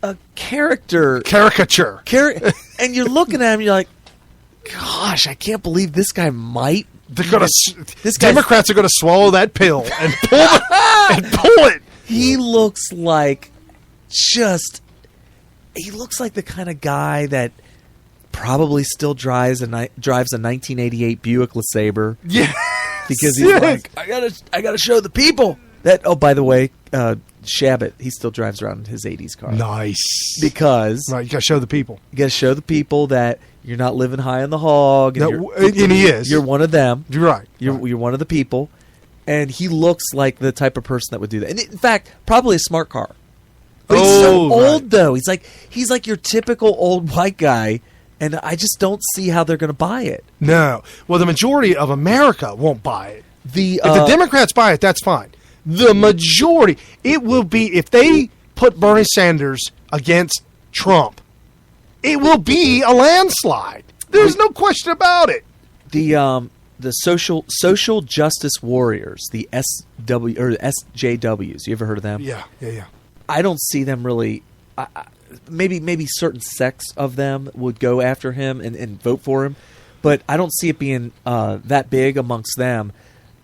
a caricature. And you're looking at him, you're like, gosh, I can't believe this guy might. Democrats are going to swallow that pill and pull it. He looks like he looks like the kind of guy that probably still drives a 1988 Buick LeSabre. Yeah. Because he's like, I gotta show the people that. Oh, by the way, Shabbat, he still drives around in his 80s car. Nice. Because you gotta show the people. You gotta show the people that you're not living high on the hog. And he is. You're one of them. You're right. You're one of the people. And he looks like the type of person that would do that. And in fact, probably a smart car. But he's so old, though. He's like your typical old white guy. And I just don't see how they're going to buy it. No. Well, the majority of America won't buy it. If the Democrats buy it, that's fine. The majority. It will be, if they put Bernie Sanders against Trump, it will be a landslide. There's no question about it. The social justice warriors, the SJWs. You ever heard of them? Yeah. I don't see them really. Maybe certain sects of them would go after him and vote for him, but I don't see it being that big amongst them.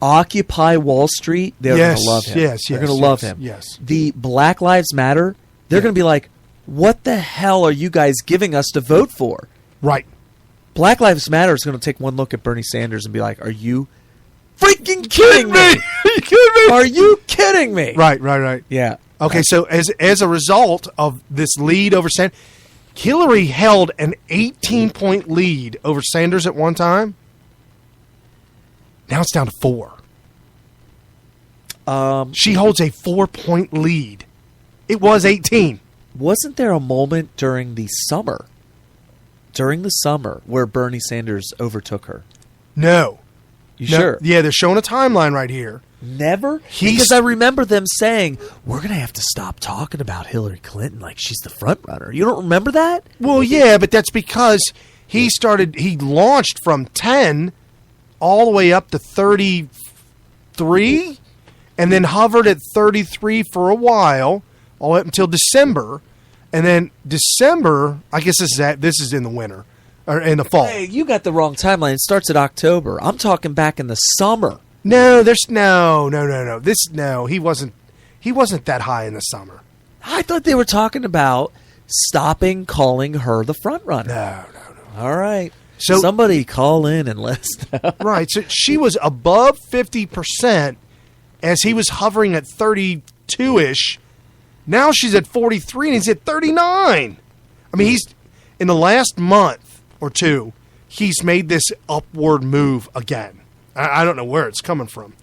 Occupy Wall Street, they're going to love him. They're going to love him. Yes. The Black Lives Matter, they're going to be like, what the hell are you guys giving us to vote for? Right. Black Lives Matter is going to take one look at Bernie Sanders and be like, are you freaking kidding me? Are you kidding me? Are you kidding me? Right. Yeah. Okay, so as a result of this lead over Sanders, Hillary held an 18-point lead over Sanders at one time. Now it's down to 4. She holds a 4-point lead. It was 18. Wasn't there a moment during the summer where Bernie Sanders overtook her? No. Sure? Yeah, they're showing a timeline right here. Never? Because I remember them saying, we're going to have to stop talking about Hillary Clinton like she's the front runner. You don't remember that? Well, yeah, but that's because he launched from 10 all the way up to 33 and then hovered at 33 for a while, all the way up until December. And then December, I guess this is in the winter or in the fall. Hey, you got the wrong timeline. It starts at October. I'm talking back in the summer. No, there's no. He wasn't that high in the summer. I thought they were talking about stopping calling her the front runner. No. All right. So somebody call in and let us know. Right. So she was above 50% as he was hovering at 32-ish. Now she's at 43 and he's at 39. I mean, he's in the last month or two, he's made this upward move again. I don't know where it's coming from.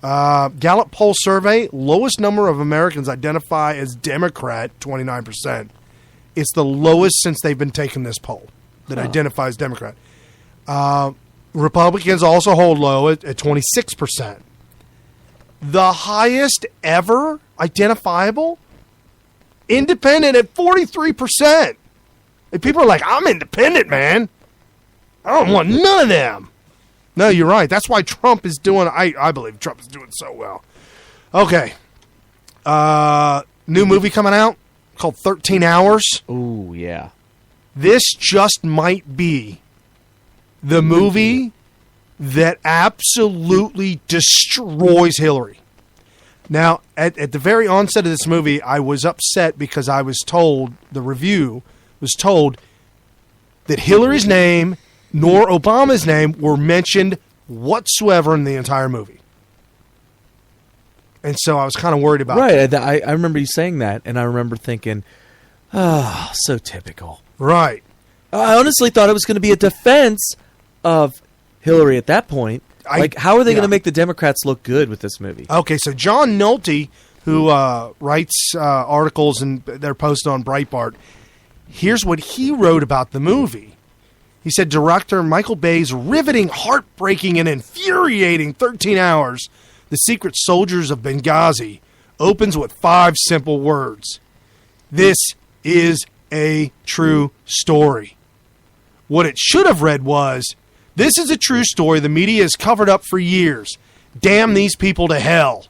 Gallup poll survey, lowest number of Americans identify as Democrat, 29%. It's the lowest since they've been taking this poll that identifies Democrat. Republicans also hold low at 26%. The highest ever identifiable, independent at 43%. And people are like, I'm independent, man. I don't want none of them. No, you're right. That's why Trump is doing, I believe Trump is doing so well. Okay. New movie coming out called 13 Hours. Ooh, yeah. This just might be the movie that absolutely destroys Hillary. Now, at the very onset of this movie, I was upset because I was told, the review was told, that Hillary's name nor Obama's name were mentioned whatsoever in the entire movie. And so I was kind of worried about that. Right. I remember you saying that, and I remember thinking, so typical. Right. I honestly thought it was going to be a defense of Hillary at that point. How are they going to make the Democrats look good with this movie? Okay, so John Nolte, who writes articles and they're posted on Breitbart, here's what he wrote about the movie. He said, director Michael Bay's riveting, heartbreaking, and infuriating 13 Hours, The Secret Soldiers of Benghazi, opens with 5 simple words. This is a true story. What it should have read was, this is a true story the media has covered up for years. Damn these people to hell.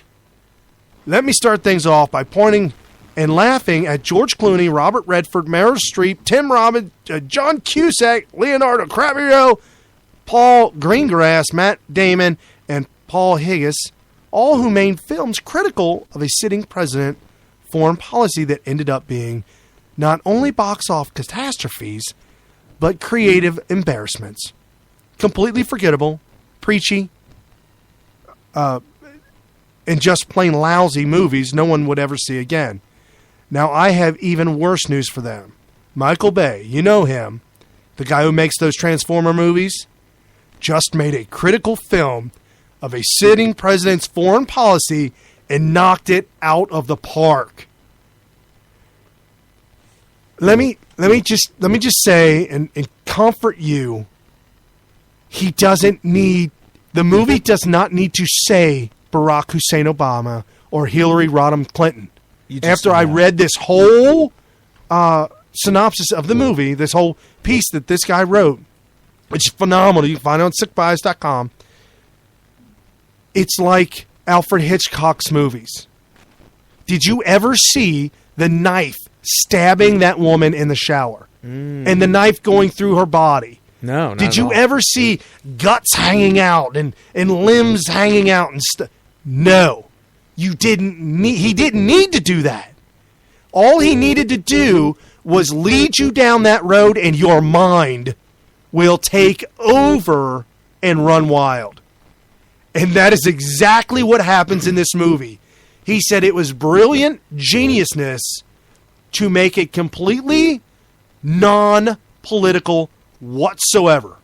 Let me start things off by pointing and laughing at George Clooney, Robert Redford, Meryl Streep, Tim Robbins, John Cusack, Leonardo DiCaprio, Paul Greengrass, Matt Damon, and Paul Higgis, all who made films critical of a sitting president foreign policy that ended up being not only box office catastrophes, but creative embarrassments. Completely forgettable, preachy, and just plain lousy movies no one would ever see again. Now, I have even worse news for them. Michael Bay, you know him, the guy who makes those Transformer movies, just made a critical film of a sitting president's foreign policy and knocked it out of the park. Let me just say and comfort you. The movie does not need to say Barack Hussein Obama or Hillary Rodham Clinton. After I read this whole synopsis of the movie, this whole piece that this guy wrote, which is phenomenal. You can find it on sickbias.com. It's like Alfred Hitchcock's movies. Did you ever see the knife stabbing that woman in the shower? And the knife going through her body? No, not Did at you all. ever see guts hanging out and limbs hanging out and stuff? No. He didn't need to do that. All he needed to do was lead you down that road, and your mind will take over and run wild. And that is exactly what happens in this movie. He said it was brilliant geniusness to make it completely non-political whatsoever.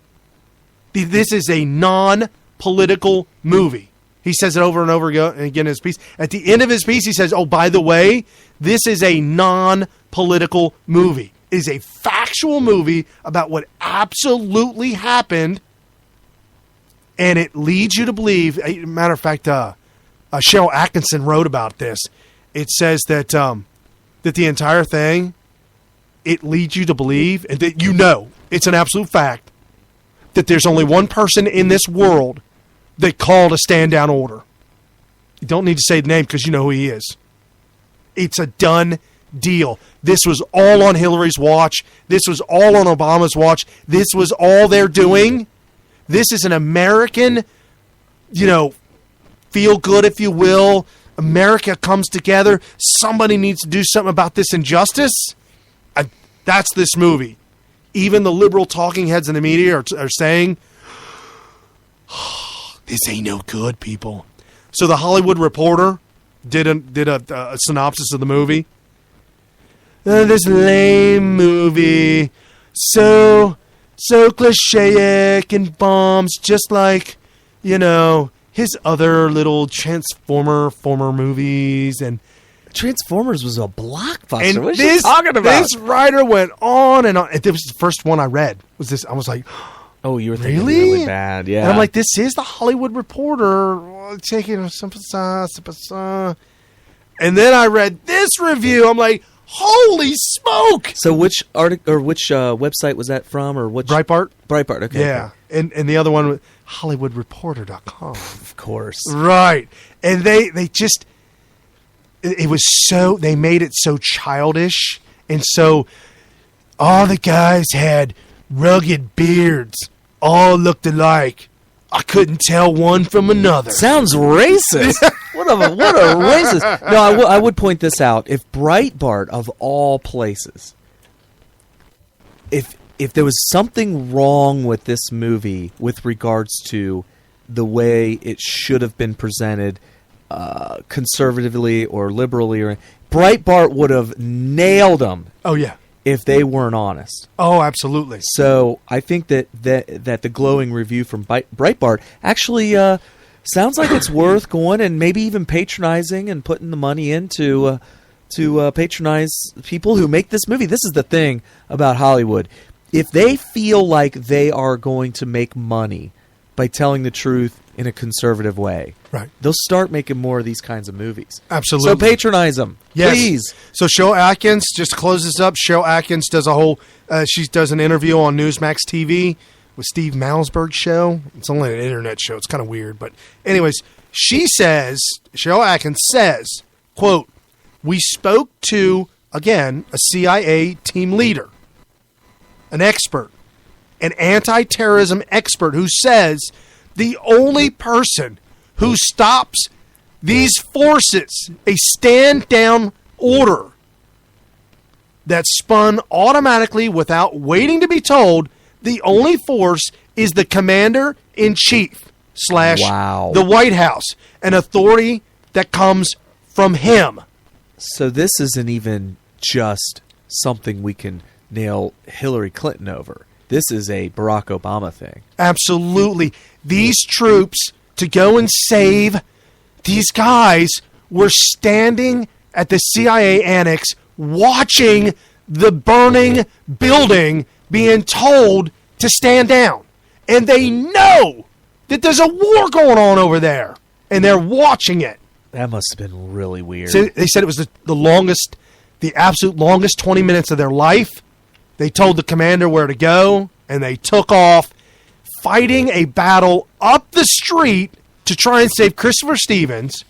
This is a non-political movie. He says it over and over again in his piece. At the end of his piece, he says, oh, by the way, this is a non-political movie. It is a factual movie about what absolutely happened, and it leads you to believe. Matter of fact, Cheryl Atkinson wrote about this. It says that that the entire thing, it leads you to believe, and that it's an absolute fact, that there's only one person in this world that called a stand-down order. You don't need to say the name because you know who he is. It's a done deal. This was all on Hillary's watch. This was all on Obama's watch. This was all they're doing. This is an American, feel good, if you will. America comes together. Somebody needs to do something about this injustice. That's this movie. Even the liberal talking heads in the media are saying, this ain't no good, people. So the Hollywood Reporter did a synopsis of the movie. This lame movie, so cliche-ic and bombs, just like, his other little former movies. And Transformers was a blockbuster. And what are you talking about? This writer went on and on. It was the first one I read. I was like, oh, you were thinking really bad, yeah. And I'm like, this is the Hollywood Reporter taking some. And then I read this review. I'm like, holy smoke! So which article or which website was that from, or which Breitbart? Breitbart, okay. Yeah, and the other one was HollywoodReporter.com. Of course, right? And they just. It was so, they made it so childish, and so all the guys had rugged beards, all looked alike. I couldn't tell one from another. Sounds racist. What a racist. No, I would point this out. If Breitbart, of all places, if there was something wrong with this movie with regards to the way it should have been presented, conservatively or liberally, or Breitbart would have nailed them. Oh yeah, if they weren't honest. Oh, absolutely. So I think that the glowing review from Breitbart actually sounds like it's worth going and maybe even patronizing and putting the money in to patronize people who make this movie. This is the thing about Hollywood. If they feel like they are going to make money by telling the truth in a conservative way, right, they'll start making more of these kinds of movies. Absolutely. So patronize them, yes. Please. So Cheryl Atkins, just to close this up, Cheryl Atkins does she does an interview on Newsmax TV with Steve Malzberg's show. It's only an internet show. It's kind of weird. But anyways, Cheryl Atkins says, quote, We spoke to, again, a CIA team leader, an expert, an anti-terrorism expert who says the only person who stops these forces, a stand-down order that's spun automatically without waiting to be told, the only force is the commander-in-chief / Wow. the White House, an authority that comes from him. So this isn't even just something we can nail Hillary Clinton over. This is a Barack Obama thing. Absolutely. These troops, to go and save these guys, were standing at the CIA annex watching the burning building, being told to stand down. And they know that there's a war going on over there, and they're watching it. That must have been really weird. So they said it was the absolute longest 20 minutes of their life. They told the commander where to go, and they took off, fighting a battle up the street to try and save Christopher Stevens.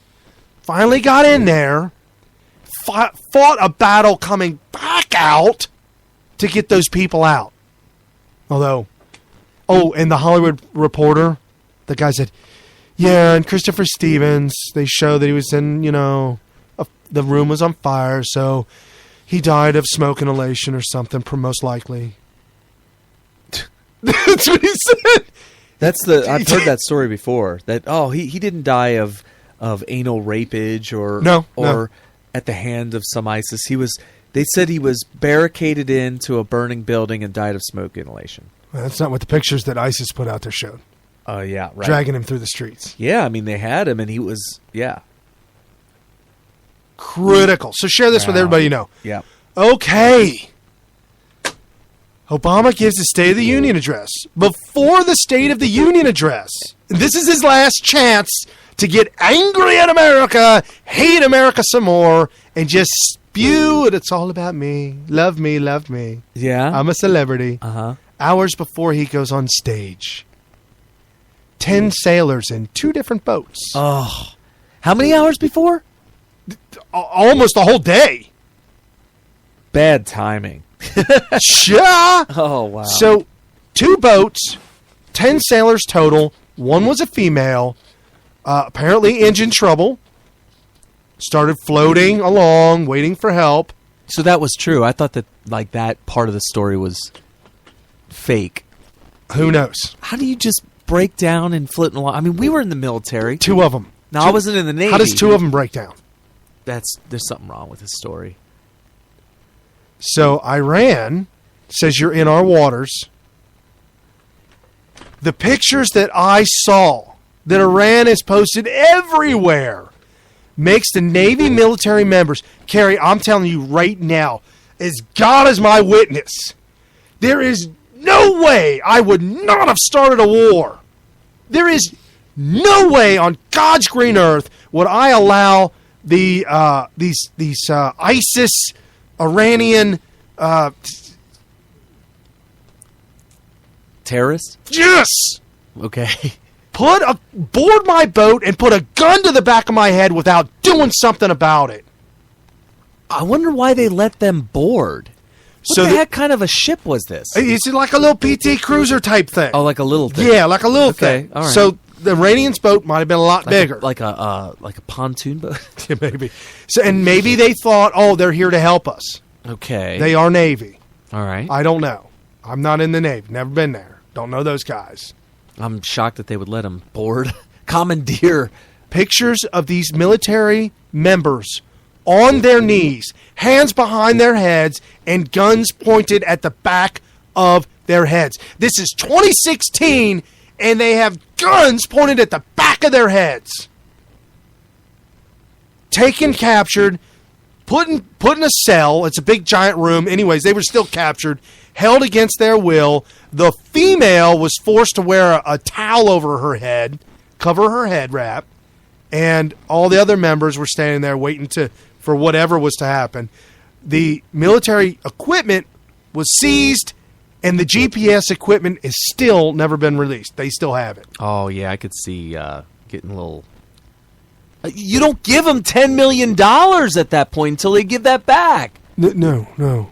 Finally got in there, fought a battle coming back out to get those people out. Although, and the Hollywood Reporter, the guy said, yeah, and Christopher Stevens, they show that he was in, the room was on fire, so he died of smoke inhalation or something, most likely. That's what he said. I've heard that story before. That he didn't die of anal rapage or at the hand of some ISIS. They said he was barricaded into a burning building and died of smoke inhalation. Well, that's not what the pictures that ISIS put out there showed. Oh yeah, right. Dragging him through the streets. Yeah, I mean they had him and he was critical. So share this with everybody you know. Yeah. Okay. Obama gives the State of the Union address. Before the State of the Union address, this is his last chance to get angry at America, hate America some more, and just spew it. It's all about me. Love me, love me. Yeah. I'm a celebrity. Uh-huh. Hours before he goes on stage. 10 sailors in 2 different boats. Oh. How many hours before? Almost the whole day. Bad timing. Yeah. Oh, wow. So, 2 boats, 10 sailors total. One was a female. Apparently engine trouble. Started floating along, waiting for help. So that was true. I thought that that part of the story was fake. Who knows? How do you just break down and float along? I mean, we were in the military. 2 of them. No, I wasn't in the Navy. How does 2 of them break down? There's something wrong with this story. So Iran says you're in our waters. The pictures that I saw that Iran has posted everywhere makes the Navy military members, Carrie, I'm telling you right now, as God is my witness, there is no way I would not have started a war. There is no way on God's green earth would I allow these ISIS Iranian Terrorists? Yes. Okay. Board my boat and put a gun to the back of my head without doing something about it. I wonder why they let them board. What the heck kind of a ship was this? It's like a little PT cruiser type thing. Oh, like a little thing. Yeah, like a little thing. All right. So the Iranians' boat might have been a lot bigger, like a pontoon boat. Yeah, maybe. So and maybe they thought, they're here to help us. Okay. They are Navy. All right. I don't know. I'm not in the Navy. Never been there. Don't know those guys. I'm shocked that they would let them board. Commandeer. Pictures of these military members on their knees, hands behind their heads, and guns pointed at the back of their heads. This is 2016, and they have guns pointed at the back of their heads. Taken, captured, put in a cell. It's a big, giant room. Anyways, they were still captured, held against their will. The female was forced to wear a towel over her head, cover her head wrap, and all the other members were standing there waiting for whatever was to happen. The military equipment was seized, and the GPS equipment is still never been released. They still have it. Oh, yeah, I could see getting a little You don't give them $10 million at that point until they give that back. No.